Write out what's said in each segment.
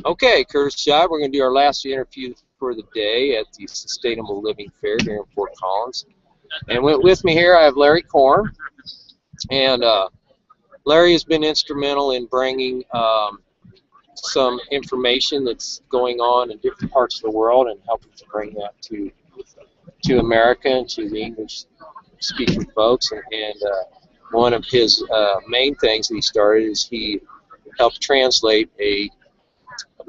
Okay, Curtis Shot, we're going to do our last interview for the day at the Sustainable Living Fair here in Fort Collins. And with me here I have Larry Korn. And Larry has been instrumental in bringing some information that's going on in different parts of the world and helping to bring that to America and to the English-speaking folks. And one of his main things that he started is he helped translate a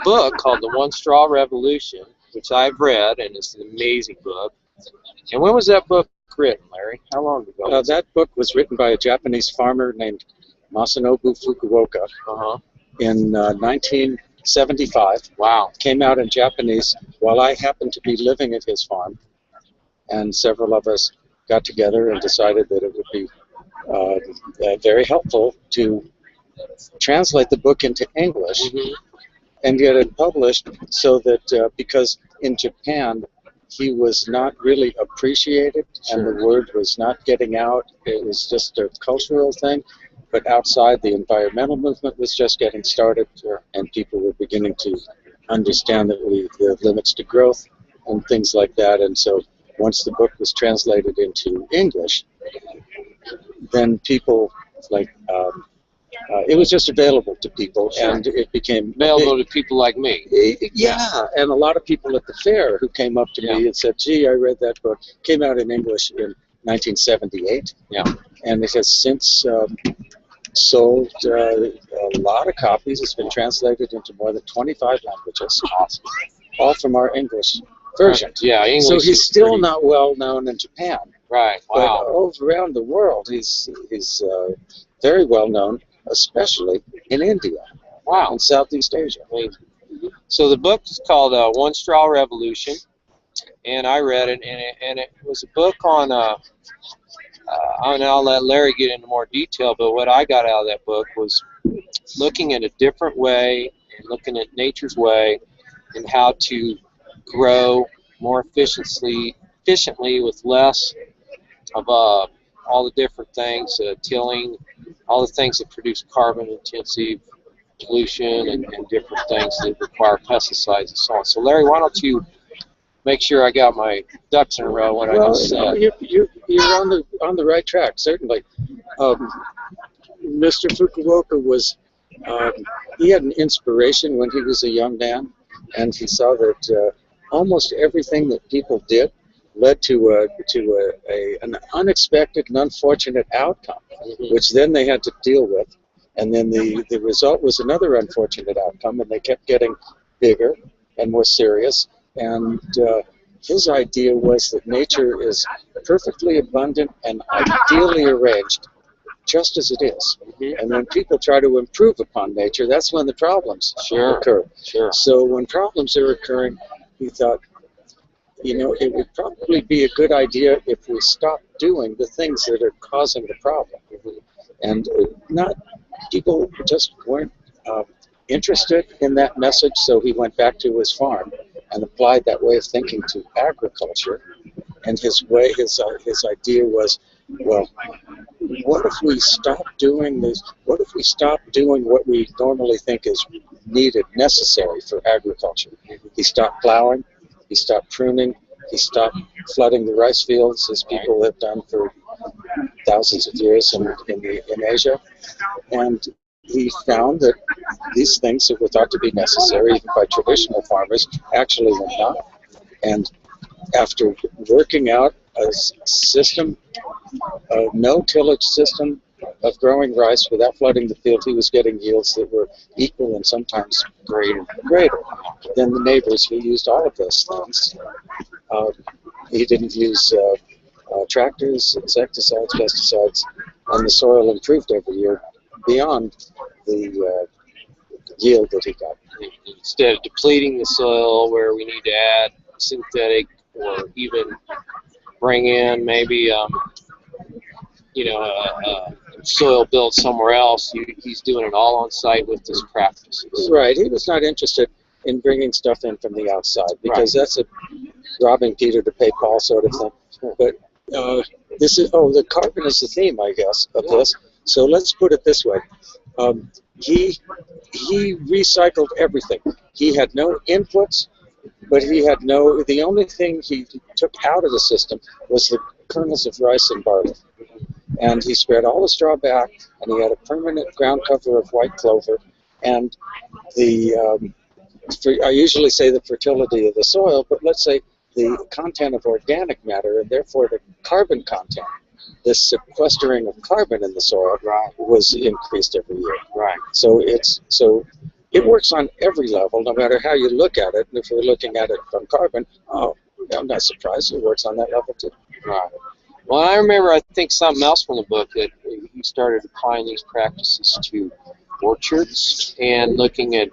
book called The One Straw Revolution, which I've read, and it's an amazing book. And when was that book written, Larry? How long ago? That book was written by a Japanese farmer named Masanobu Fukuoka in 1975. Wow. Came out in Japanese while I happened to be living at his farm, and several of us got together and decided that it would be very helpful to translate the book into English and get it published, so that because in Japan he was not really appreciated and the word was not getting out. It was just a cultural thing, but outside the environmental movement was just getting started, and people were beginning to understand that the limits to growth and things like that. And so once the book was translated into English, then people like it was just available to people, and it became available to people like me. Yeah, and a lot of people at the fair who came up to me and said, "Gee, I read that book." Came out in English in 1978. Yeah, and it has since sold a lot of copies. It's been translated into more than 25 languages. Awesome. All from our English version. Yeah, English. So he's still not well known in Japan. Right. Wow. But all around the world, he's very well known, especially in India. Wow. And Southeast Asia. So the book is called One Straw Revolution, and I read it, and it was a book on, and I'll let Larry get into more detail, but what I got out of that book was looking at a different way and looking at nature's way and how to grow more efficiently with less of all the different things, tilling, all the things that produce carbon-intensive pollution and different things that require pesticides and so on. So, Larry, why don't you make sure I got my ducks in a row when I just said. You're on the right track, certainly. Mr. Fukuoka was, he had an inspiration when he was a young man, and he saw that almost everything that people did led to an unexpected and unfortunate outcome, which then they had to deal with. And then the result was another unfortunate outcome, and they kept getting bigger and more serious. And his idea was that nature is perfectly abundant and ideally arranged, just as it is. And when people try to improve upon nature, that's when the problems occur. So when problems are occurring, he thought, you know, it would probably be a good idea if we stopped doing the things that are causing the problem. And people just weren't interested in that message, so he went back to his farm and applied that way of thinking to agriculture. And his idea was, well, what if we stop doing this? What if we stop doing what we normally think is needed, necessary for agriculture? He stopped plowing, he stopped pruning, he stopped flooding the rice fields, as people have done for thousands of years in Asia. And he found that these things that were thought to be necessary, even by traditional farmers, actually were not. And after working out a system, a no-tillage system of growing rice without flooding the field, he was getting yields that were equal and sometimes greater than the neighbors who used all of those things. He didn't use tractors, insecticides, pesticides, and the soil improved every year beyond the yield that he got. Instead of depleting the soil where we need to add synthetic or even bring in maybe soil built somewhere else, he's doing it all on site with his practices. Right. He was not interested in bringing stuff in from the outside, because that's a robbing Peter to pay Paul sort of thing. But this is the carbon is the theme, I guess, of this. So let's put it this way. Um, he recycled everything. He had no inputs, but he had no. The only thing he took out of the system was the kernels of rice and barley, and he spread all the straw back, and he had a permanent ground cover of white clover, and the I usually say the fertility of the soil, but let's say the content of organic matter, and therefore the carbon content, the sequestering of carbon in the soil, was increased every year. Right. So it works on every level, no matter how you look at it. And if we're looking at it from carbon, oh, I'm not surprised it works on that level too. Right. Well, I remember, I think, something else from the book, that he started applying these practices to orchards and looking at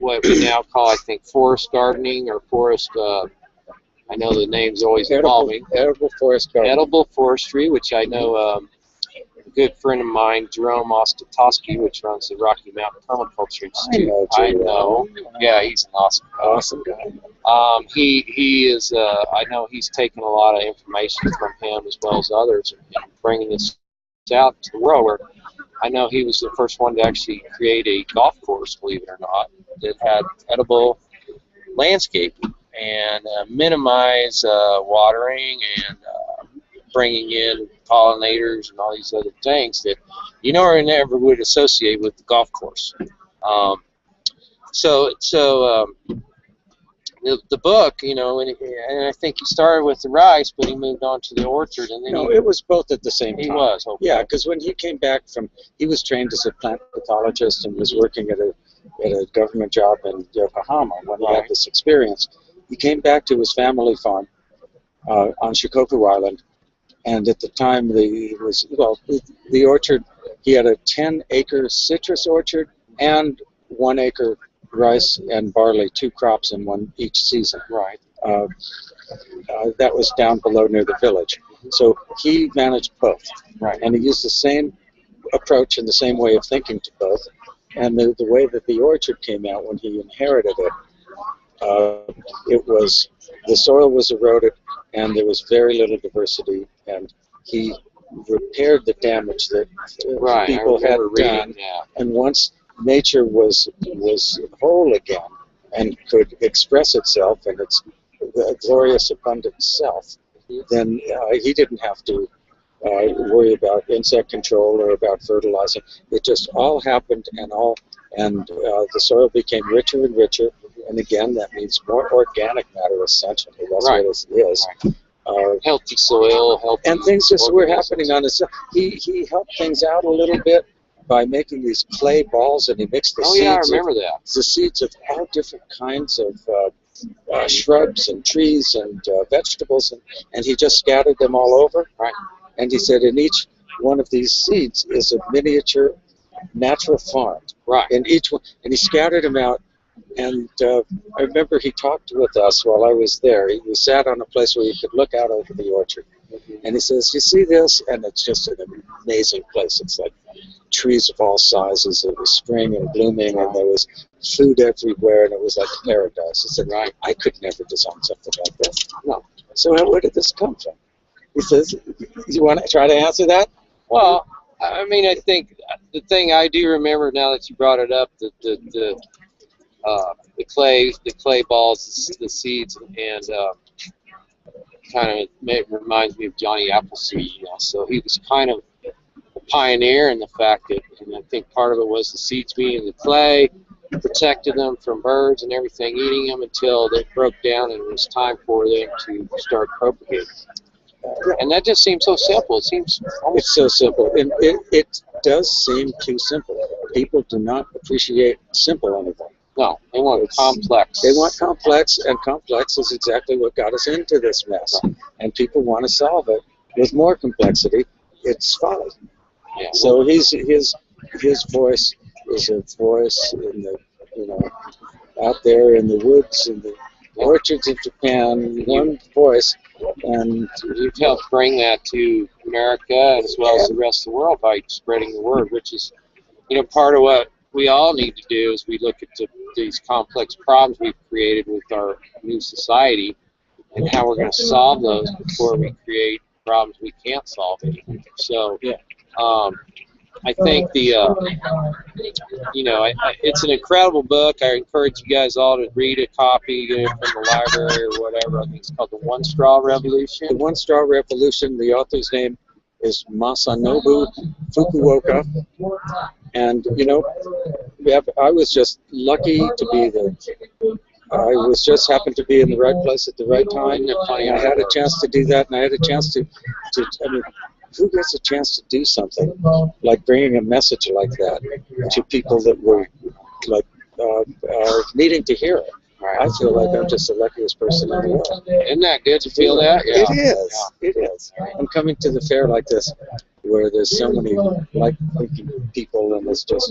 what we now call, I think, forest gardening or forest. I know the name's always evolving. Edible forest gardening. Edible forestry, which I know a good friend of mine, Jerome Ostatoski, which runs the Rocky Mountain Permaculture Institute. I know. Yeah, he's an awesome guy. He is. I know he's taken a lot of information from him as well as others, and bringing this out to the world. Where I know he was the first one to actually create a golf course, believe it or not, that had edible landscaping and minimize watering and bringing in pollinators and all these other things that you never would associate with the golf course. The book, and I think he started with the rice, but he moved on to the orchard, and then it was both at the same time. He was, okay. Yeah, because when he came back he was trained as a plant pathologist and was working at a government job in Yokohama when he had this experience. He came back to his family farm on Shikoku Island, and at the time the orchard. He had a 10-acre citrus orchard and 1-acre rice and barley, 2 crops in one each season. Right. That was down below near the village. So he managed both. Right. And he used the same approach and the same way of thinking to both. And the way that the orchard came out when he inherited it, the soil was eroded and there was very little diversity, and he repaired the damage that people had done. Yeah. And once nature was whole again and could express itself in its glorious abundant self, then he didn't have to worry about insect control or about fertilizing. It just all happened, and the soil became richer and richer. And again, that means more organic matter, essentially. That's what it is. Healthy soil, healthy. And things just were happening on his. He helped things out a little bit by making these clay balls, and he mixed the seeds. Oh yeah, I remember that. The seeds of all different kinds of shrubs and trees and vegetables, and he just scattered them all over. Right. And he said, in each one of these seeds is a miniature natural farm. Right. In each one, and he scattered them out. And I remember he talked with us while I was there. We sat on a place where you could look out over the orchard. And he says, you see this? And it's just an amazing place. It's like trees of all sizes. It was spring and blooming, and there was food everywhere, and it was like paradise. He said, I could never design something like this. No. So where did this come from? He says, you want to try to answer that? Well, I mean, I think the thing I do remember now that you brought it up, the clay balls, the seeds, and kind of reminds me of Johnny Appleseed. So he was kind of a pioneer in the fact that, and I think part of it was the seeds being in the clay, protected them from birds and everything eating them until they broke down and it was time for them to start propagating. And that just seems so simple. It seems almost it's so simple. And it does seem too simple. People do not appreciate simple anything. No, they want complex. They want complex, and complex is exactly what got us into this mess. And people want to solve it with more complexity. It's folly. Yeah. So his voice is a voice in the out there in the woods in the orchards of Japan. One voice, and you've helped bring that to America as well as the rest of the world by spreading the word, which is part of what we all need to do as we look at these complex problems we've created with our new society and how we're going to solve those before we create problems we can't solve anymore. So I think it's an incredible book. I encourage you guys all to read a copy, get it from the library or whatever. I think it's called The One Straw Revolution. The One Straw Revolution. The author's name is Masanobu Fukuoka. And, I was just lucky to be I was just happened to be in the right place at the right time. I had a chance to do that, and I had a chance to who gets a chance to do something like bringing a message like that to people that were like needing to hear it? I feel like I'm just the luckiest person in the world. Isn't that good to feel that? Yeah. It is. It is. I'm coming to the fair like this, where there's so many like-thinking people, and it's just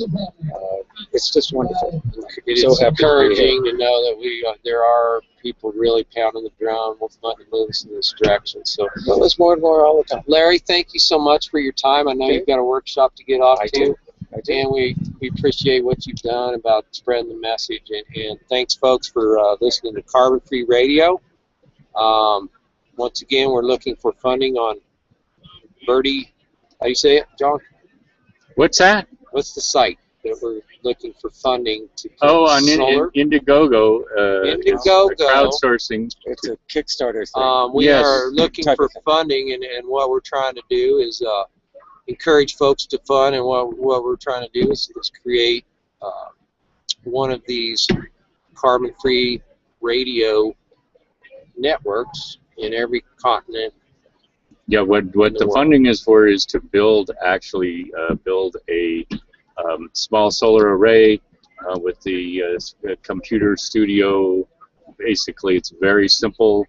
wonderful. It is encouraging to know that there are people really pounding the drum with letting loose in this direction. So there's more and more all the time. Larry, thank you so much for your time. I know you've got a workshop to get off to. And we appreciate what you've done about spreading the message. And thanks, folks, for listening to Carbon Free Radio. Once again, we're looking for funding on Birdie. How do you say it, John? What's that? What's the site that we're looking for funding to put on solar? Indiegogo. Indiegogo. Crowdsourcing. It's a Kickstarter thing. We are looking for funding, and what we're trying to do is encourage folks to fund, and what we're trying to do is create one of these carbon-free radio networks in every continent. Yeah, what the funding is for is to build a small solar array with the computer studio. Basically, it's a very simple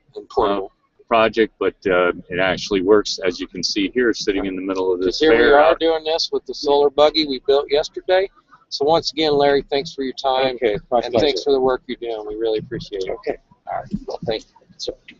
project, but it actually works, as you can see here, sitting in the middle of this fair. Here we are doing this with the solar buggy we built yesterday. So once again, Larry, thanks for your time, and thanks for the work you're doing. We really appreciate it. Okay. All right. Well, thank you.